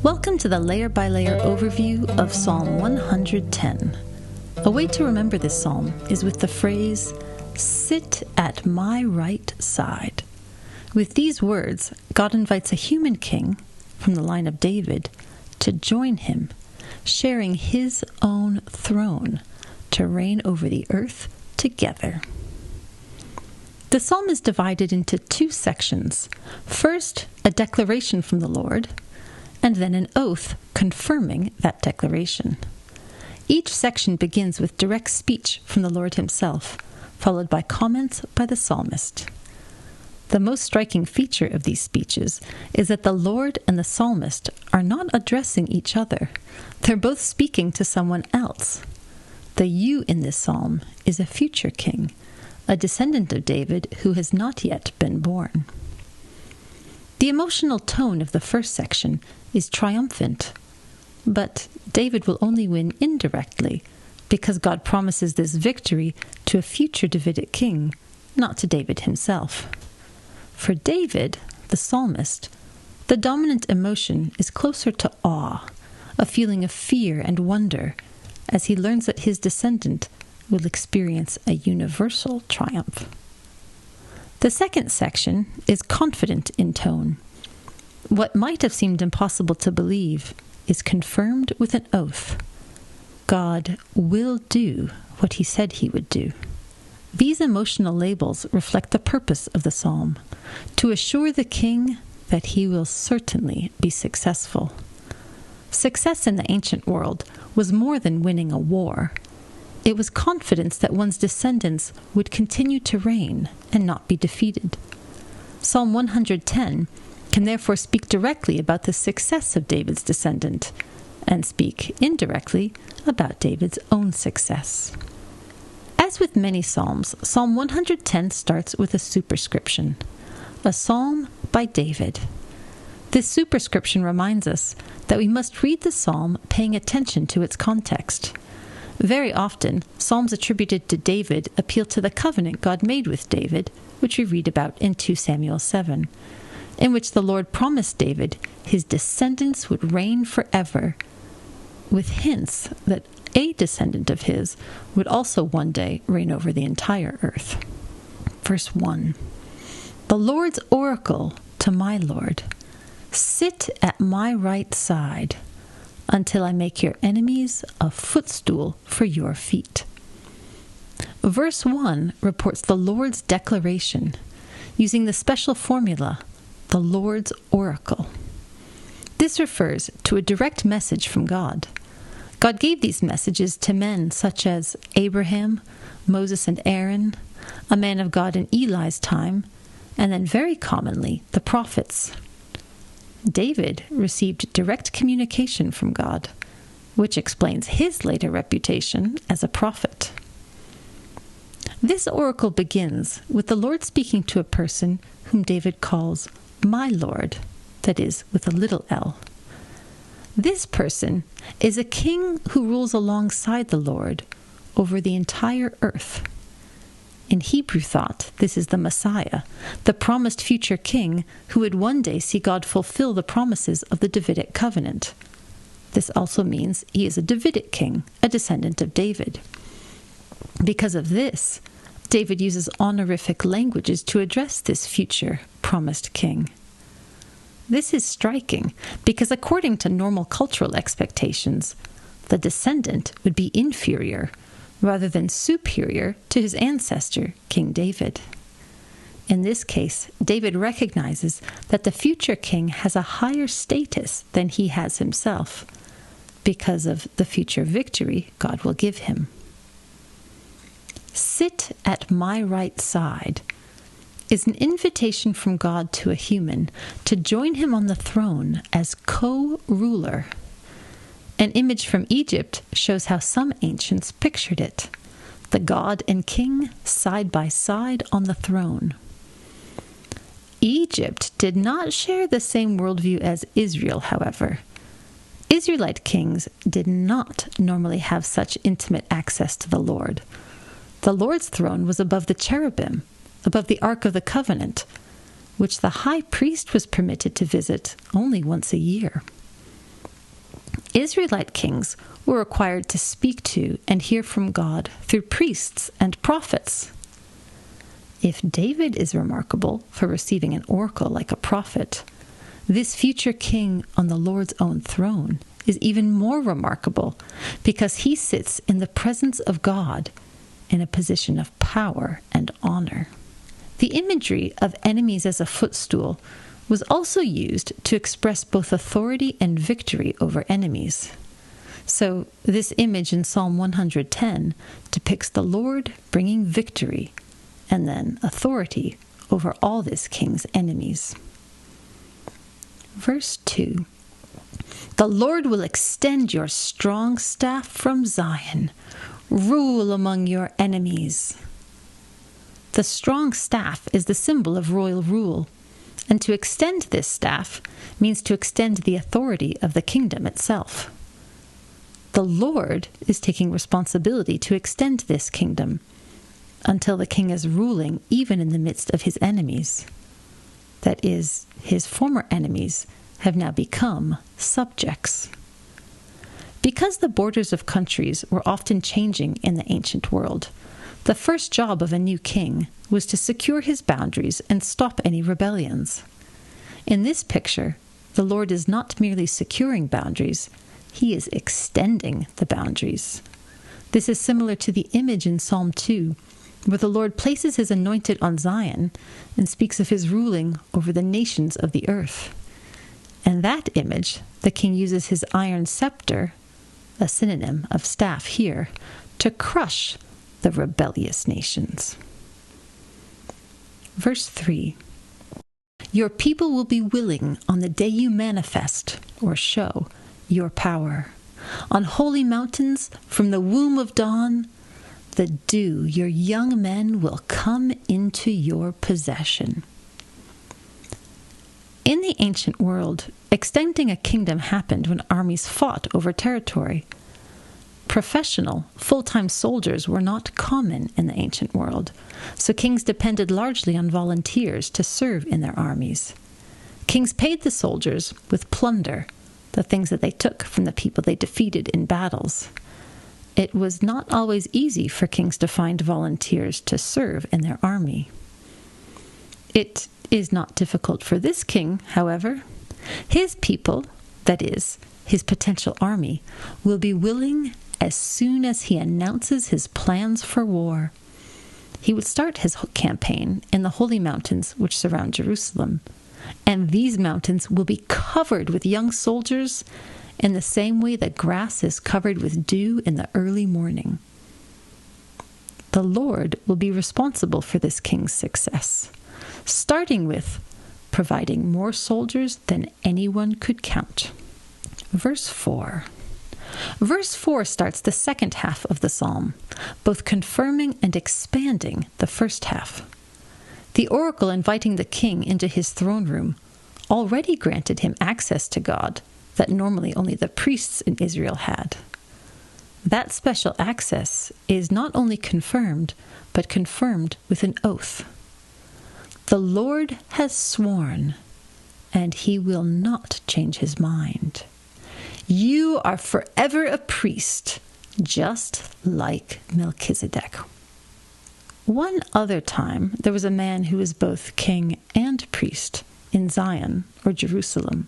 Welcome to the layer-by-layer overview of Psalm 110. A way to remember this psalm is with the phrase, "Sit at my right side." With these words, God invites a human king, from the line of David, to join him, sharing his own throne to reign over the earth together. The psalm is divided into two sections. First, a declaration from the Lord, and then an oath confirming that declaration. Each section begins with direct speech from the Lord himself, followed by comments by the psalmist. The most striking feature of these speeches is that the Lord and the psalmist are not addressing each other. They're both speaking to someone else. The you in this psalm is a future king, a descendant of David who has not yet been born. The emotional tone of the first section is triumphant, but David will only win indirectly because God promises this victory to a future Davidic king, not to David himself. For David, the psalmist, the dominant emotion is closer to awe, a feeling of fear and wonder, as he learns that his descendant will experience a universal triumph. The second section is confident in tone. What might have seemed impossible to believe is confirmed with an oath. God will do what he said he would do. These emotional labels reflect the purpose of the psalm, to assure the king that he will certainly be successful. Success in the ancient world was more than winning a war. It was confidence that one's descendants would continue to reign and not be defeated. Psalm 110 can therefore speak directly about the success of David's descendant and speak indirectly about David's own success. As with many psalms, Psalm 110 starts with a superscription, a psalm by David. This superscription reminds us that we must read the psalm paying attention to its context. Very often, psalms attributed to David appeal to the covenant God made with David, which we read about in 2 Samuel 7, in which the Lord promised David his descendants would reign forever, with hints that a descendant of his would also one day reign over the entire earth. Verse 1, "The Lord's oracle to my Lord, sit at my right side, until I make your enemies a footstool for your feet." Verse 1 reports the Lord's declaration, using the special formula, the Lord's oracle. This refers to a direct message from God. God gave these messages to men such as Abraham, Moses and Aaron, a man of God in Eli's time, and then very commonly the prophets. David received direct communication from God, which explains his later reputation as a prophet. This oracle begins with the Lord speaking to a person whom David calls my Lord, that is, with a little l. This person is a king who rules alongside the Lord over the entire earth. In Hebrew thought, this is the Messiah, the promised future king who would one day see God fulfill the promises of the Davidic covenant. This also means he is a Davidic king, a descendant of David. Because of this, David uses honorific languages to address this future promised king. This is striking because according to normal cultural expectations, the descendant would be inferior rather than superior to his ancestor, King David. In this case, David recognizes that the future king has a higher status than he has himself because of the future victory God will give him. Sit at my right side is an invitation from God to a human to join him on the throne as co-ruler. An image from Egypt shows how some ancients pictured it, the God and king side by side on the throne. Egypt did not share the same worldview as Israel, however. Israelite kings did not normally have such intimate access to the Lord. The Lord's throne was above the cherubim, above the Ark of the Covenant, which the high priest was permitted to visit only once a year. Israelite kings were required to speak to and hear from God through priests and prophets. If David is remarkable for receiving an oracle like a prophet, this future king on the Lord's own throne is even more remarkable because he sits in the presence of God in a position of power and honor. The imagery of enemies as a footstool was also used to express both authority and victory over enemies. So this image in Psalm 110 depicts the Lord bringing victory and then authority over all this king's enemies. Verse 2. The Lord will extend your strong staff from Zion. Rule among your enemies. The strong staff is the symbol of royal rule, and to extend this staff means to extend the authority of the kingdom itself. The Lord is taking responsibility to extend this kingdom until the king is ruling even in the midst of his enemies. That is, his former enemies have now become subjects. Because the borders of countries were often changing in the ancient world, the first job of a new king was to secure his boundaries and stop any rebellions. In this picture, the Lord is not merely securing boundaries, he is extending the boundaries. This is similar to the image in Psalm 2, where the Lord places his anointed on Zion and speaks of his ruling over the nations of the earth. In that image, the king uses his iron scepter, a synonym of staff here, to crush the rebellious nations. Verse 3. Your people will be willing on the day you manifest or show your power. On holy mountains, from the womb of dawn, the dew, your young men will come into your possession. In the ancient world, extending a kingdom happened when armies fought over territory. Professional, full-time soldiers were not common in the ancient world, so kings depended largely on volunteers to serve in their armies. Kings paid the soldiers with plunder, the things that they took from the people they defeated in battles. It was not always easy for kings to find volunteers to serve in their army. It is not difficult for this king, however. His people, that is, his potential army, will be willing as soon as he announces his plans for war. He would start his campaign in the holy mountains which surround Jerusalem, and these mountains will be covered with young soldiers in the same way that grass is covered with dew in the early morning. The Lord will be responsible for this king's success, starting with providing more soldiers than anyone could count. Verse 4. Verse 4 starts the second half of the psalm, both confirming and expanding the first half. The oracle inviting the king into his throne room already granted him access to God that normally only the priests in Israel had. That special access is not only confirmed, but confirmed with an oath. The Lord has sworn, and he will not change his mind. You are forever a priest, just like Melchizedek. One other time, there was a man who was both king and priest in Zion, or Jerusalem.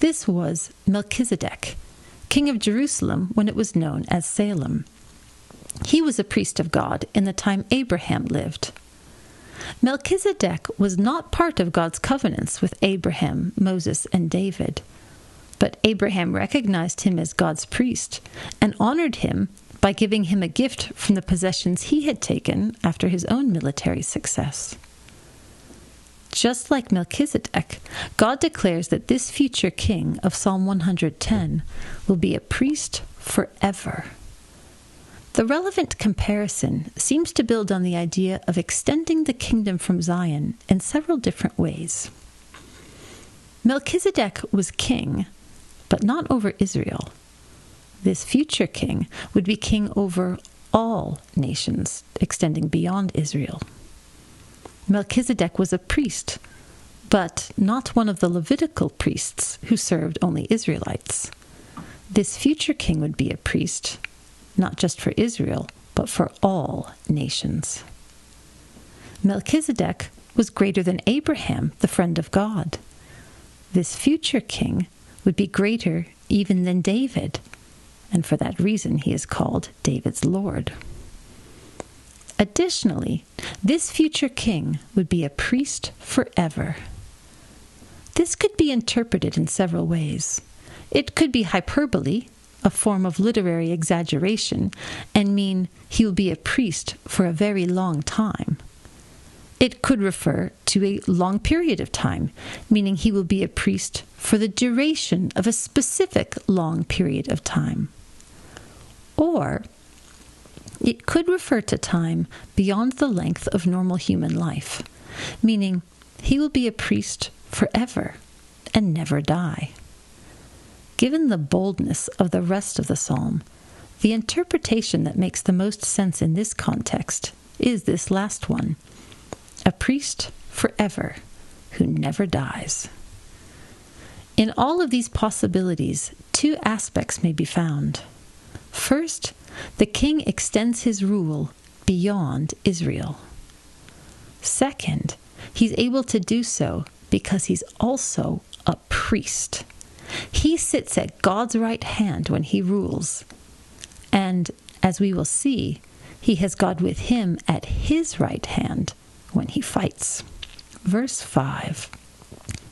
This was Melchizedek, king of Jerusalem when it was known as Salem. He was a priest of God in the time Abraham lived. Melchizedek was not part of God's covenants with Abraham, Moses, and David, but Abraham recognized him as God's priest and honored him by giving him a gift from the possessions he had taken after his own military success. Just like Melchizedek, God declares that this future king of Psalm 110 will be a priest forever. The relevant comparison seems to build on the idea of extending the kingdom from Zion in several different ways. Melchizedek was king, but not over Israel. This future king would be king over all nations, extending beyond Israel. Melchizedek was a priest, but not one of the Levitical priests who served only Israelites. this future king would be a priest, not just for Israel, but for all nations. Melchizedek was greater than Abraham, the friend of God. This future king would be greater even than David, and for that reason he is called David's Lord. Additionally, this future king would be a priest forever. This could be interpreted in several ways. It could be hyperbole, a form of literary exaggeration, and mean he will be a priest for a very long time. It could refer to a long period of time, meaning he will be a priest for the duration of a specific long period of time. Or it could refer to time beyond the length of normal human life, meaning he will be a priest forever and never die. Given the boldness of the rest of the psalm, the interpretation that makes the most sense in this context is this last one: a priest forever who never dies. In all of these possibilities, two aspects may be found. First, the king extends his rule beyond Israel. Second, he's able to do so because he's also a priest. He sits at God's right hand when he rules. And, as we will see, he has God with him at his right hand when he fights. Verse 5.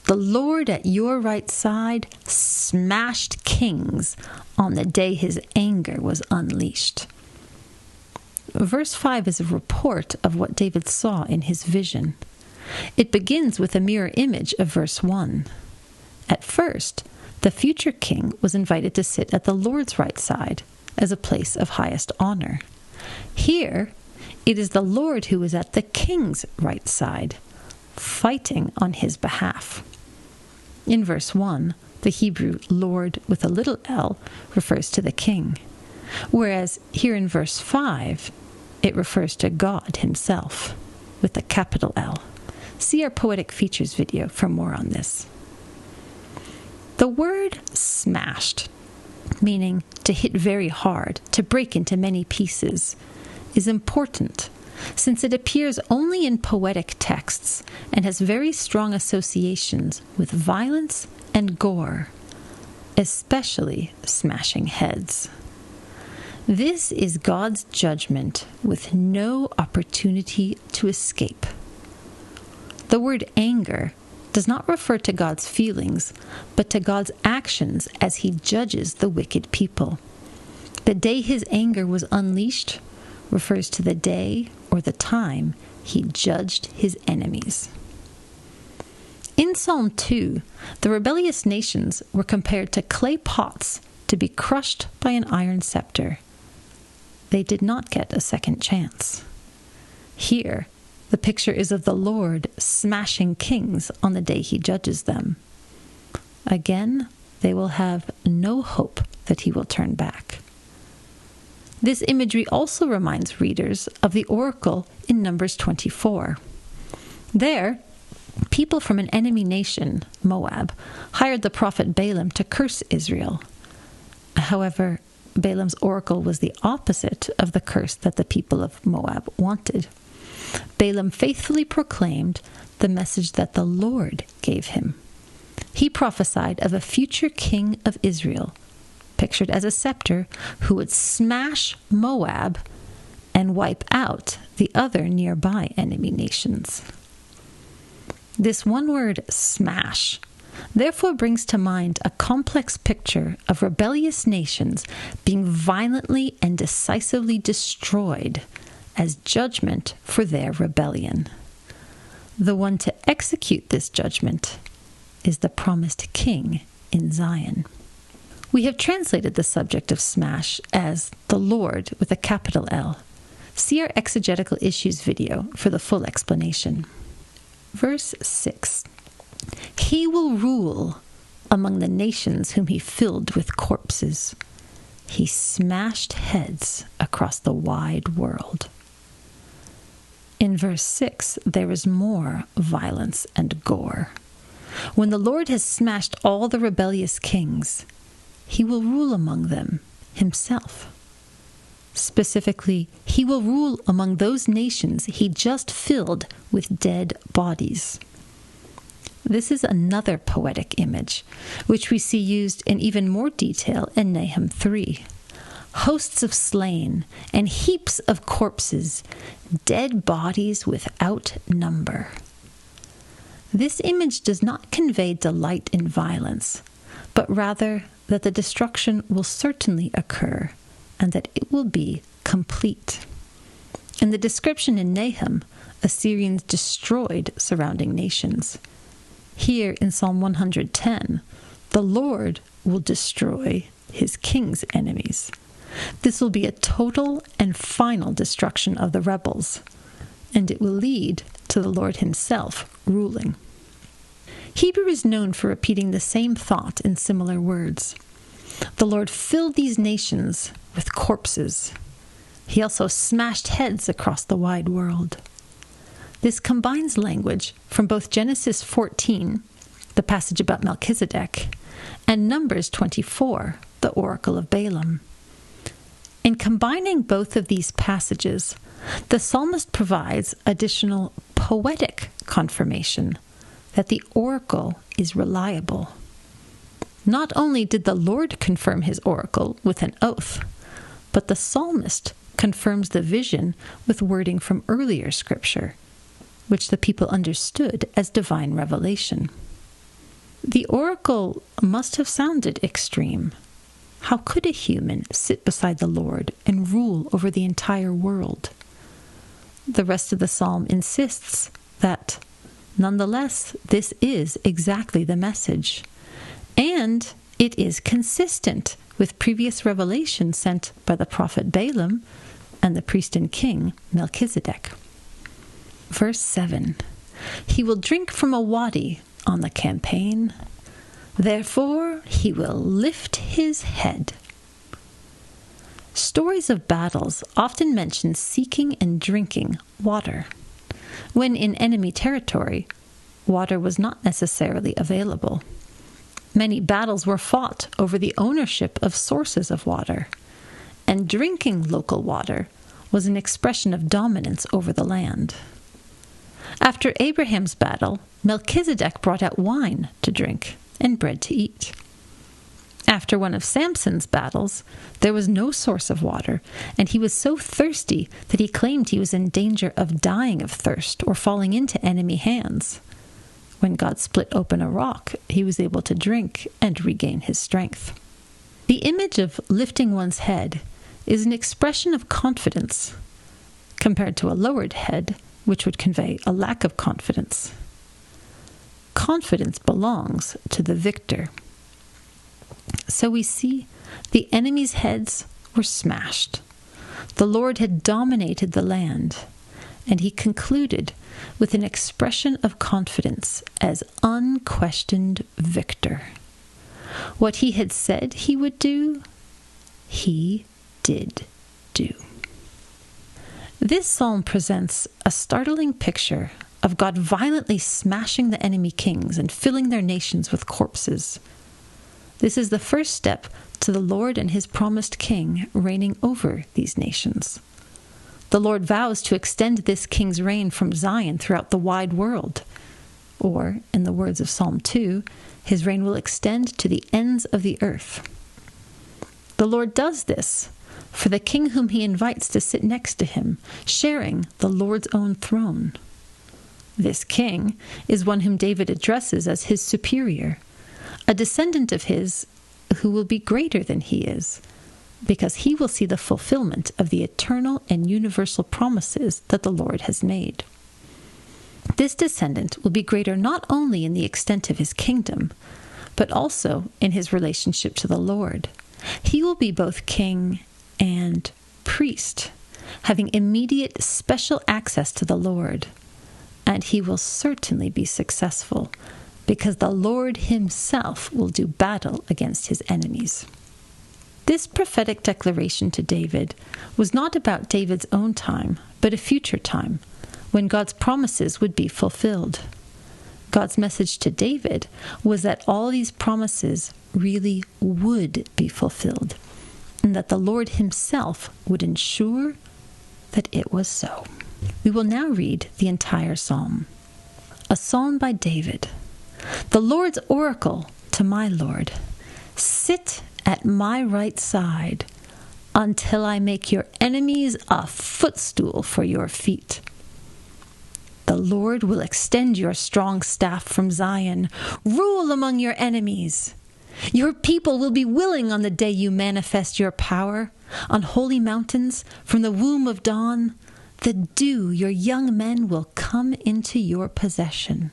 The Lord at your right side smashed kings on the day his anger was unleashed. Verse 5 is a report of what David saw in his vision. It begins with a mirror image of verse 1. At first, the future king was invited to sit at the Lord's right side as a place of highest honor. Here, it is the Lord who is at the king's right side, fighting on his behalf. In verse 1, the Hebrew Lord with a little l refers to the king, whereas here in verse 5, it refers to God himself with a capital L. See our Poetic Features video for more on this. The word smashed, meaning to hit very hard, to break into many pieces, is important since it appears only in poetic texts and has very strong associations with violence and gore, especially smashing heads. This is God's judgment with no opportunity to escape. The word anger does not refer to God's feelings, but to God's actions as he judges the wicked people. The day his anger was unleashed refers to the day or the time he judged his enemies. In Psalm 2, the rebellious nations were compared to clay pots to be crushed by an iron scepter. They did not get a second chance. Here, the picture is of the Lord smashing kings on the day he judges them. Again, they will have no hope that he will turn back. This imagery also reminds readers of the oracle in Numbers 24. There, people from an enemy nation, Moab, hired the prophet Balaam to curse Israel. However, Balaam's oracle was the opposite of the curse that the people of Moab wanted. Balaam faithfully proclaimed the message that the Lord gave him. He prophesied of a future king of Israel, pictured as a scepter, who would smash Moab and wipe out the other nearby enemy nations. This one word, smash, therefore brings to mind a complex picture of rebellious nations being violently and decisively destroyed as judgment for their rebellion. The one to execute this judgment is the promised king in Zion. We have translated the subject of smash as the Lord with a capital L. See our exegetical issues video for the full explanation. Verse 6. He will rule among the nations whom he filled with corpses. He smashed heads across the wide world. In verse 6, there is more violence and gore. When the Lord has smashed all the rebellious kings, he will rule among them himself. Specifically, he will rule among those nations he just filled with dead bodies. This is another poetic image, which we see used in even more detail in Nahum 3. Hosts of slain and heaps of corpses, dead bodies without number. This image does not convey delight in violence, but rather that the destruction will certainly occur and that it will be complete. In the description in Nahum, Assyrians destroyed surrounding nations. Here in Psalm 110, the Lord will destroy his king's enemies. This will be a total and final destruction of the rebels, and it will lead to the Lord himself ruling. Hebrew is known for repeating the same thought in similar words. The Lord filled these nations with corpses. He also smashed heads across the wide world. This combines language from both Genesis 14, the passage about Melchizedek, and Numbers 24, the oracle of Balaam. In combining both of these passages, the psalmist provides additional poetic confirmation that the oracle is reliable. Not only did the Lord confirm his oracle with an oath, but the psalmist confirms the vision with wording from earlier scripture, which the people understood as divine revelation. The oracle must have sounded extreme. How could a human sit beside the Lord and rule over the entire world? The rest of the psalm insists that, nonetheless, this is exactly the message, and it is consistent with previous revelation sent by the prophet Balaam and the priest and king Melchizedek. Verse 7, he will drink from a wadi on the campaign, therefore he will lift his head. Stories of battles often mention seeking and drinking water. When in enemy territory, water was not necessarily available. Many battles were fought over the ownership of sources of water, and drinking local water was an expression of dominance over the land. After Abraham's battle, Melchizedek brought out wine to drink and bread to eat. After one of Samson's battles, there was no source of water, and he was so thirsty that he claimed he was in danger of dying of thirst or falling into enemy hands. When God split open a rock, he was able to drink and regain his strength. The image of lifting one's head is an expression of confidence, compared to a lowered head, which would convey a lack of confidence. Confidence belongs to the victor. So we see the enemy's heads were smashed. The Lord had dominated the land, and he concluded with an expression of confidence as unquestioned victor. What he had said he would do, he did do. This psalm presents a startling picture of God violently smashing the enemy kings and filling their nations with corpses. This is the first step to the Lord and his promised king reigning over these nations. The Lord vows to extend this king's reign from Zion throughout the wide world. Or, in the words of Psalm 2, his reign will extend to the ends of the earth. The Lord does this for the king whom he invites to sit next to him, sharing the Lord's own throne. This king is one whom David addresses as his superior, a descendant of his who will be greater than he is, because he will see the fulfillment of the eternal and universal promises that the Lord has made. This descendant will be greater not only in the extent of his kingdom, but also in his relationship to the Lord. He will be both king and priest, having immediate special access to the Lord, and he will certainly be successful, because the Lord himself will do battle against his enemies. This prophetic declaration to David was not about David's own time, but a future time, when God's promises would be fulfilled. God's message to David was that all these promises really would be fulfilled, and that the Lord himself would ensure that it was so. We will now read the entire psalm. A psalm by David. The Lord's oracle to my Lord. Sit at my right side until I make your enemies a footstool for your feet. The Lord will extend your strong staff from Zion. Rule among your enemies. Your people will be willing on the day you manifest your power. On holy mountains, from the womb of dawn, the dew, your young men will come into your possession.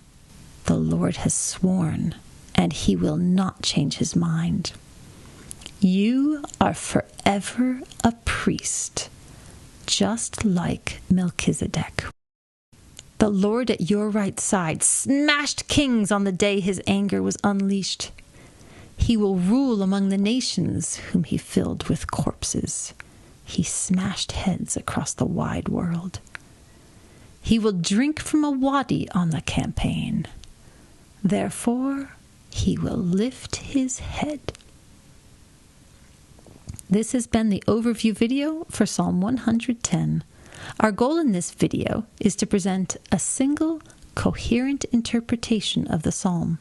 The Lord has sworn, and he will not change his mind. You are forever a priest, just like Melchizedek. The Lord at your right side smashed kings on the day his anger was unleashed. He will rule among the nations whom he filled with corpses. He smashed heads across the wide world. He will drink from a wadi on the campaign. Therefore, he will lift his head. This has been the overview video for Psalm 110. Our goal in this video is to present a single, coherent interpretation of the psalm.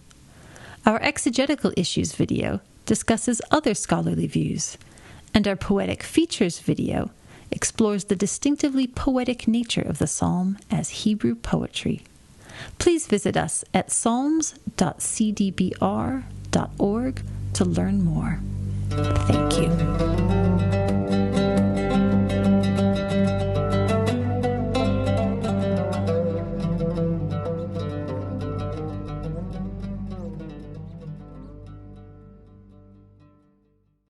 Our exegetical issues video discusses other scholarly views, and our poetic features video explores the distinctively poetic nature of the psalm as Hebrew poetry. Please visit us at psalms.cdbr.org to learn more. Thank you.